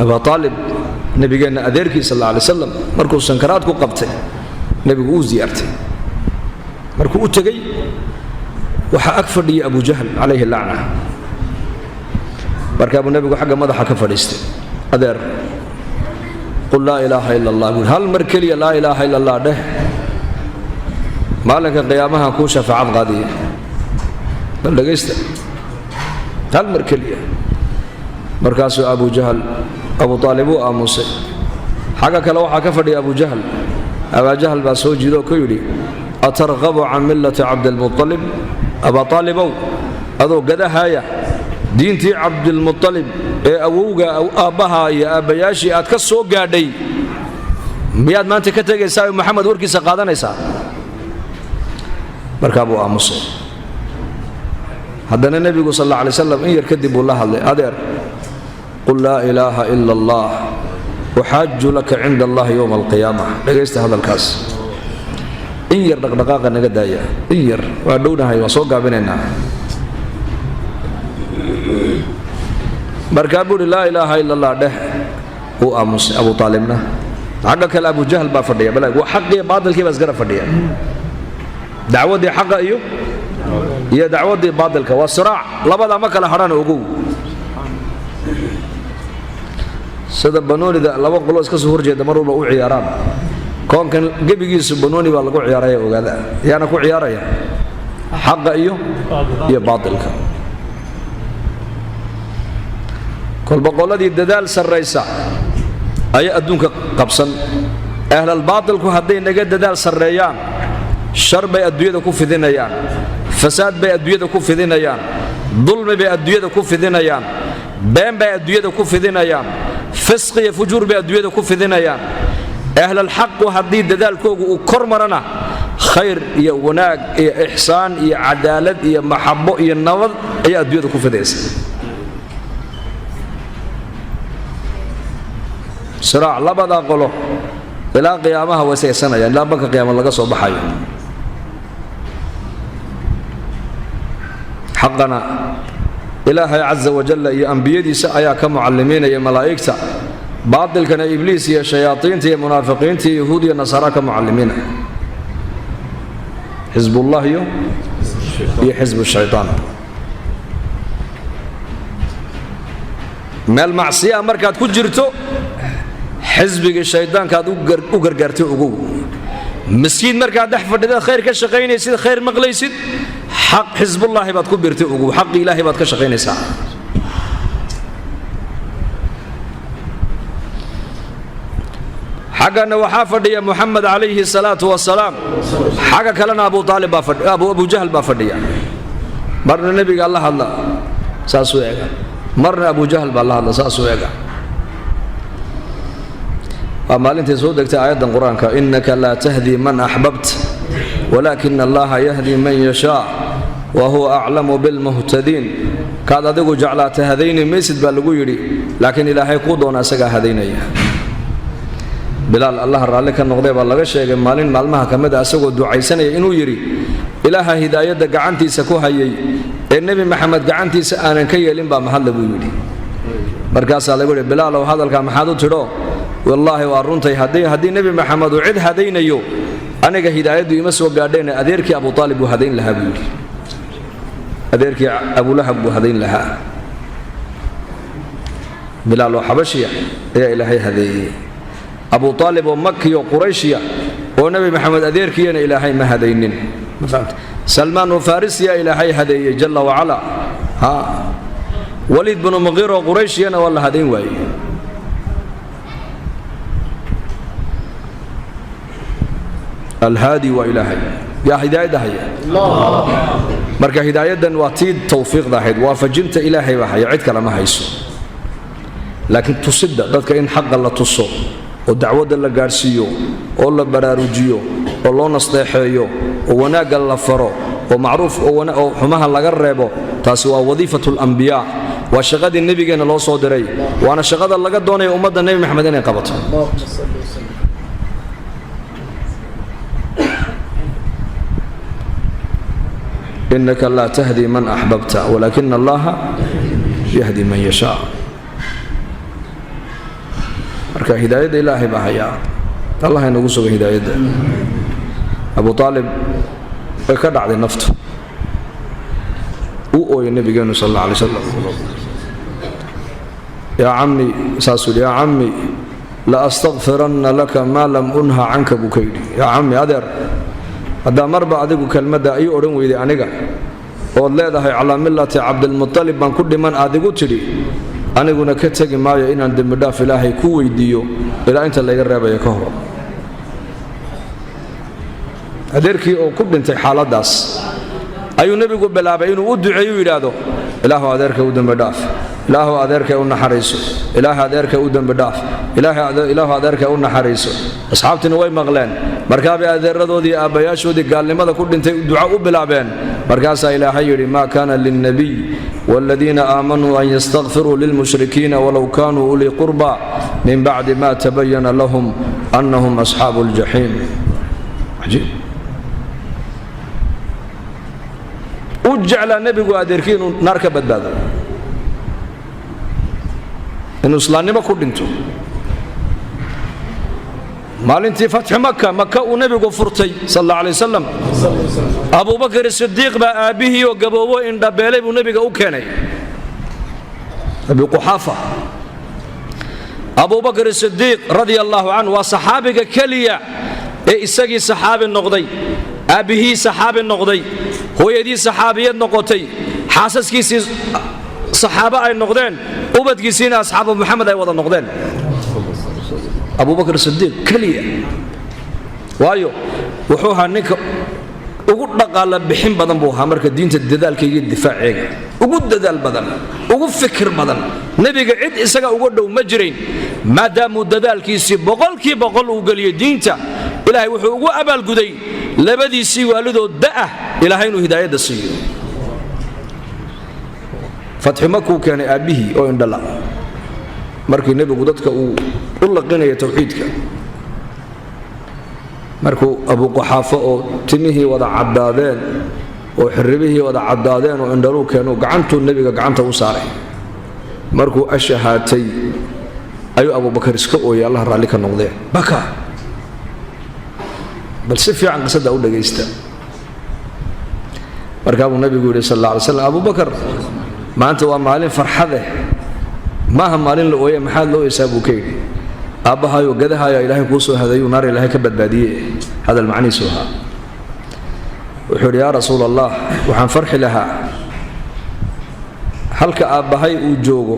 أبا طالب نبي قالنا أذيركي صلى الله عليه وسلم مركو سنكرات كو قبته نبي قو زيارته مركو أتقي وحا أكفر لي أبو جهل عليه اللعنة مركب النبي قو حق مدح كفر أذير قل لا إله إلا الله هل مركلي لا إله إلا الله ده ما لك قيامها كو شفاعة غادية بل لقيست هل مركلي مركز أبو جهل أبو طالب وآموسي حقك لو حكفر أبو جهل أبا جهل باسوجي ذو كيولي أترغب عن ملة عبد المطلب أبا طالب أذو قد هايا دينتي عبد المطلب أووغا أو أبها يا أبياشي أتكسو قادي مياد ما أنت كتاق يساوي محمد وركي سقادان يسا مركبو آموسي هذا النبي صلى الله عليه وسلم إن يركدب الله أدير قل لا إله إلا الله وحاج لك عند الله يوم القيامة لقيست هذا الكاس إن يردق دقاقا نقدايا إن ير وعدونها يوصوقا بيننا مركبو لا إله إلا الله ده هو أمس أبو طالبنا عقك أبو جهل بافرديا بلا وحقي باطل كيف أسقر فرديا دعوة دي حق أيوه هي دعوة دي باطل والصراع لبدا ما كلا حران وقو سيدا بنوني ده لبا قلوس كسو هرجي دمروا له عياران كون كان قبيقيس بنوني با لغو عياريا وقادا يانا كو عياريا حق ايو هي باطل كل بقولة دي الددال سريسا اي ادونك قبصا اهل الباطل كو هدين نقا ددال سريان شر بي ادوية كو في ذنيان فساد بي ادوية كو في ذنيان ظلم بي ادوية كو في ذنيان بين بي ادوية كو في ذنيان فسق يا فجور بأدوية كوف ذنيان أهل الحق وهدي دال كوجو وكرمرنا خير يا وناق يا إحسان يا عدالة يا محبة يا النظر يا أدوية كوف ذيس صراع لا بد أقوله لا قيامها وسيسنا يعني لا بك قيام الله قصوا بحي حقنا إلهي عز وجل يا أنبيدي سأيا كمعلمين يا ملائكة باطل كان إبليس يا شياطين يا منافقين يا يهود يا نصارى كمعلمين حزب الله يا حزب الشيطان ما المعصية مركات كجرتو حزبك الشيطان كاد أقرقرتو أقو مسكين مركات دحفر ده خير كشقين يصير خير مغليسيد حق حزب الله بات كبرتو وحق إلهي بات كشقين ساعة حقنا وحافظ يا محمد عليه الصلاة والسلام حق كلنا أبو طالب بافد أبو جهل بافديا مرنا النبي قال الله ساسويا مرنا أبو جهل بالله الله ساسويا أما أنت سودك آيات القرآن إنك لا تهدي من أحببت ولكن الله يهدي من يشاء وهو أعلم بالمهتدين كذا دقوا جعلات هذين ميسد بالقو يري لكن إلهي قودونا سقى هذين بلال الله رالك النقضي بالله شيء مالين مالمها كمدة أسقوا دعاء سنة إنه يري إله هداية قعنتي سكوها يي النبي محمد قعنتي سأنا كي يلين بمحل بيولي بركاس الله يقول بلال وهذا الكلام حادو ترى والله وارنتي هدي النبي محمد وعد هدين يو أنا كهداية يمسوا قاعدين أديرك أبو طالب وهدين لها بيولي أديرك أبو لهب وهدين لها بلال وحبشية يا إلهي هذه أبو طالب ومكي وقريشية ونبي محمد أديرك يا إلهي ما هدينين سلمان وفارس يا إلهي هدي جل وعلا ها وليد بن مغيرة وقريشية ولا هدين وي الهادي وإلهي يا هداية هي الله مركا هداية واتيد توفيق ذاهد وافجنت إلهي وحي عد كلام هيسو لكن تصدق ذاتك إن حق الله تصو ودعوة الله قارسيو والله براروجيو والله نصلحيو وناق الله فرو ومعروف وحماها الله قربو تاسوا وظيفة الأنبياء وشغاد النبي كان الله صادري وأنا شغاد الله قد دوني أمد النبي محمد أن يقبطه إنك لا تهدي من أحببت ولكن الله يهدي من يشاء marka hidaayada ilaahay baa hayaa allah inagu sugo hidaayada Abu Talib way ka dhacday naftu oo nabigeenu sallallahu alayhi wasallam ya ammi saasul ya ammi la astaghfiranna laka ma lam unha anka bukaydi ya ammi adeer hada marba adigu kalmada ay oran weyday aniga oo leedahay ala millati Abdul Muttalib ban ku dhiman adigu tiri aniguna ka tagi maayo inaan dambi dhaaf ilaahay ku weydiiyo ilaa inta laga reebayo ka hor adeerkii oo ku dhintay xaaladaas ayuu nabigu bilaabay inuu u duceeyo yiraahdo ilaahu adeerka u dambi dhaaf ilaahu adeerka u naxariiso ilaahu adeerka u dambi dhaaf ilaahu adeerka u naxariiso asxaabtina way maqleen markaa bay adeeradoodii aabayaashoodii gaalnimada ku dhintay duco u bilaabeen markaas ilaahay yiri ma kana lin nabiy والذين آمنوا أن يستغفروا للمشركين ولو كانوا أولي قربى من بعد ما تبين لهم أنهم أصحاب الجحيم عجيب وجعل النبي قادركين نار كبداد إنه إسلامي ما كردنتو maalintii fatx Makka uu furtay sallallahu alayhi wasallam Abu Bakr as-Siddiq ba aabihi oo gaboobo in dhabeelay buu nabiga u keenay Abu Quhafa Abu Bakr as-Siddiq radiyallahu anhu wa saxaabiga kaliya ee isagii saxaabi noqday aabihi saxaabi noqday hooyadii saxaabiyad noqotay xaasaskiisii saxaaba ay noqdeen ubadkiisina asxaabu Muhammad ay wada noqdeen Abu Bakr as-Siddiq kaliya waayo wuxuu ahaa ninka ugu dhaqaala bixin badan buu ahaa marka diinta dadaalka iyo difaaciga ugu dadaal badan ugu fikir badan nabiga cid isaga ugu dhow ma jirin maadaama dadaalkiisi boqolkiiba boqol uu galiyay diinta ilaahay wuxuu ugu abaal guday labadiisii waalidood daa ilaahay inuu hidaayada siiyo fatx Makka kana aabihi oo indhala markii nabigu dadka uu u laqinay tawxiidka markuu Abu Quhafa oo timihii wada cadaadeen oo xirribihii wada cadaadeen oo indhalu keeno gacantu nabiga gacanta u saaray markuu ashahaatay ayuu Abu Bakr iska ooyay Allah raali ka noqday baka bal si fiican qisada u dhageysta markaa uu nabigu yiri sallallahu alayhi wasallam Abu Bakr maanta waa maalin farxad ah maaha maalin la ooyay maxaa loo isaabu keenay abahayo gadahayo ilaahay ku soo hadayo naar ilaahay ka badbaadiyay hada macniisu wuxuu yaa rasuulallah waxaan farxi lahaa halka abahay uu joogo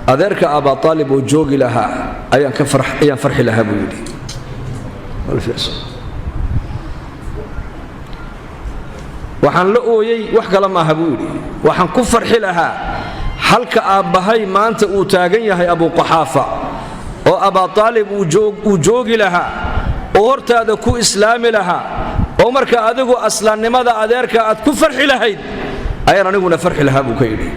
adeerka Abu Talib uu joogi lahaa ayaan farxi lahaa buu yiri waxaan la ooyay wax kala ma aha buu yiri waxaan ku farxi lahaa halka abahay maanta uu taagan yahay Abu Quhafa oo Abu Talib uu joogi lahaa oo hortaada ku islaami lahaa oo marka adigu aslaannimada adeerka aad ku farxi lahayd ayaan aniguna farxi lahaa buu ka yiri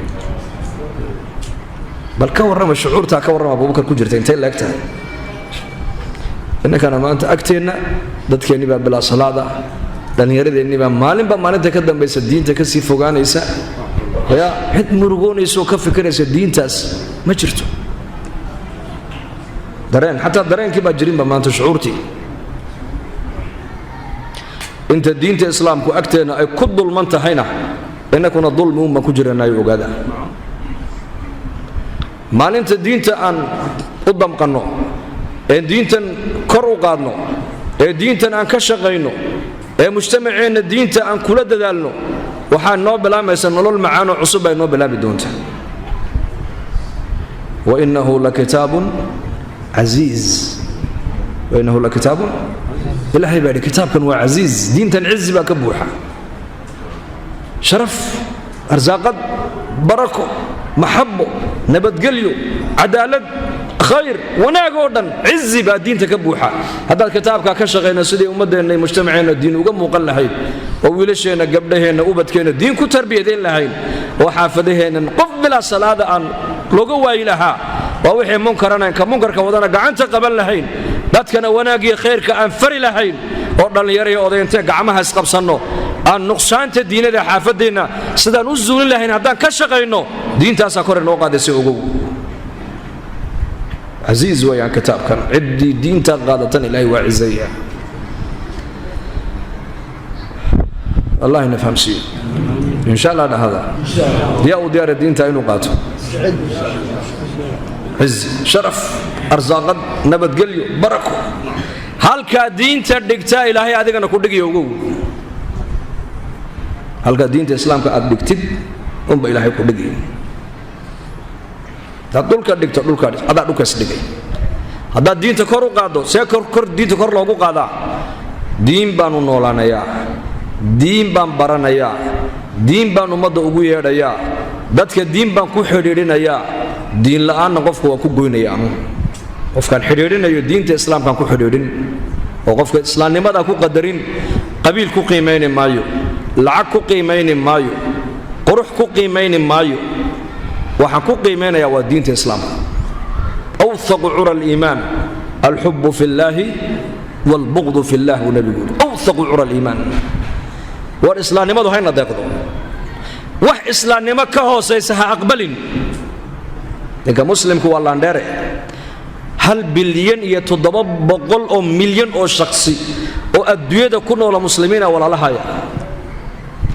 bal ka warrama shucuurta ka warrama Abu Bakr ku jirta intee leegtahay innaka maanta agteena dadkeeni baa bila salaada dhallinyaradeenni baa maalinta ka dambaysa diinta ka sii fogaanaysa ya cid murugoonayso ka fikiraysa diintaas ma jirto dareen hatta dareenkii baa jirin ba maanta shucuurtii inta diinta islaamku agteena ay ku dulman tahayna inakuna dulmi uma ku jiranaay ogaada maalinta diinta aan u damqano ee diintan kor u qaadno ee diintan aan ka shaqeyno ee mujtamaceena diinta aan kula dadaalno waxaan noo bilaamaysaa nolol macaan oo cusub ay noo bilaabi doontaa wa innahu lakitaabun aziz wa innahu lakitaabun ilaahay baa kitaabkan waa aziz diintan izzi baa ka buuxa sharaf arsaaqad barako mahabbo nabadgelyo cadaalad khayr wanaag oo dhan izzi baa diinta ka buuxa haddaad kitaabka ka shaqeyno sidii ummadeena iyo mujtamaceena diin uga muuqan lahayd oo wiilasheena gabdhaheena ubadkeena diin ku tarbiyadeyn lahayn oo xaafadaheena qof bila salaada aan looga waayi lahaa waa wixii munkarka wadana gacanta qaban lahayn dadkana wanaag iyo khayrka aan fari lahayn oo dhalinyaro iyo odaynta gacmaha isqabsano aan nuqsaanta diinada xaafadeena sidaan u zuulin lahayn haddaan ka shaqeyno diintaas kor inoo qaadaysa ogow عزيز ويان كتاب كان عدي دين تغادة إلهي وعزية الله نفهم شيء إن شاء الله هذا ديار وديار الدين تاينو قاتو عز شرف أرزاق نبت قليو بركو هل كدين تدقتا إلهي هذا كنا كودك يوجو هل كدين الإسلام كأدقتب إلهي كودك تقول كدك تقول كدك هذا دوك سدك هذا دين تكرر قادو سيكر دين تكرر لوجو قادا دين بانو نولانا يا دين بان برانا يا دين بان أمدا أقويا يا دتك دين بان كو حريرنا يا دين لآن نقف كو جوينا يا قف كان حريرنا يا دين الإسلام كان كو حريرين وقف الإسلام نمدا كو قدرين قبيل كو قيمين مايو لعك كو قيمين مايو قروح كو قيمين مايو وحكو قيمين يا ودين الإسلام أوثق عرى الإيمان الحب في الله والبغض في الله ونبي يقول أوثق عرى الإيمان والإسلام نمدا هاي نضيقه وح إسلام نما كهو سيسها أقبلين إنك مسلم كو الله نداره هل بليون يتضبط بقول أو مليون أو شخصي أو الدنيا كنا ولا مسلمين ولا لهايا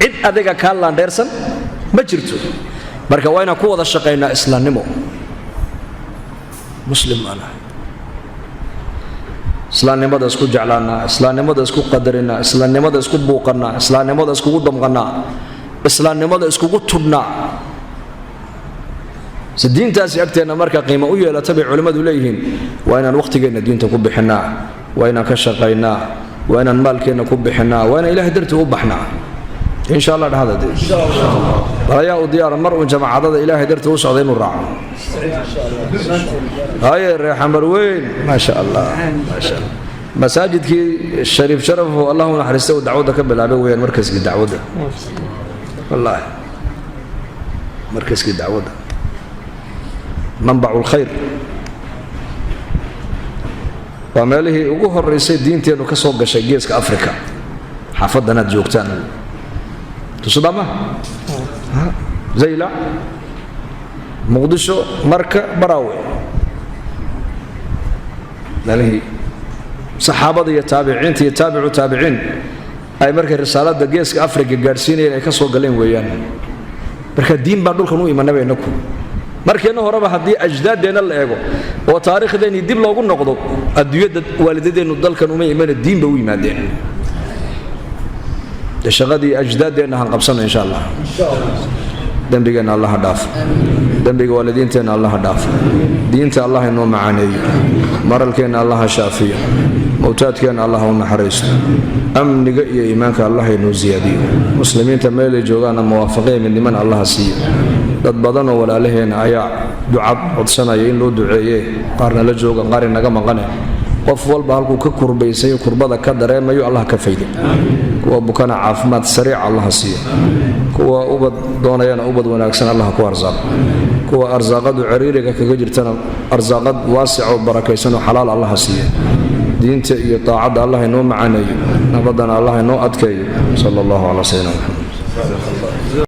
إذ أديك كالله ندرسن ما جرتوا بركة وين أكو هذا الشقينا إسلام نمو مسلم أنا إسلام نما دسكو جعلنا إسلام نما دسكو قدرنا إسلام نما دسكو بوقنا إسلام نما دسكو دمغنا إسلام نما دسكو تبنا الدين تاسي أكتنا مركا قيمة ويا لا تبع علماء إليهم وين الوقت جينا الدين تكب حنا وين كشقينا وين المال كنا كب حنا وين إله درته وبحنا إن شاء الله هذا دين رياء ديار المرء جمع عدد إله درته وصعدين الرعا هاي الريحان مروين ما شاء الله ما شاء الله مساجد كي الشريف شرفه الله نحرسته ودعوته كبل على وين مركز كي دعوته والله مركز كي دعوته منبع الخير وماله وجوه الرئيسي دينتي إنه كسوق جيسك أفريقيا حافظنا جوكتان تصدمه زي لا مقدسو مركة براوي ماله صحابة يتابعين تابعين أي مركة رسالات جيسك أفريقيا جالسين إلى كسوق جلين ويان مركة دين بعدول كانوا إيمان نبي نكو markeena horeba hadii ajdaadena la eego oo taariikhdeeni dib loogu noqdo adduunyada waalidadeenu dalkan uma iimaan diinba u yimaadeen shaqadii ajdaadena han qabsano insha Allah dambigeena Allah dhaaf dambiga waalidiinteena Allah dhaaf diinta Allah inoo macaaneeyo maralkeena Allah shaafiyo mawtaadkeena Allah u naxariisto amniga iyo iimaanka Allah inoo ziyaadiyo muslimiinta meel ay joogaan muwaafaqeen midnimada Allah siiyo dad badan oo walaalaheena ayaa ducad codsanaya in loo duceeyo qaarna la jooga qaar inaga maqane qof walba halku ka kurbaysay kurbada ka dareemayo Allah ka faydo kuwa bukana caafimaad sariic Allah siiyo kuwa ubad doonayana ubad wanaagsan Allah ku arsaaqo kuwa arsaaqadu ciriiriga kaga jirtana arsaaqad waasic oo barakaysan oo xalaal Allah siiyo diinta iyo taacada Allah inoo macaaneeyo nabadana Allah inoo adkeeyo sallallahu alayhi wa sallam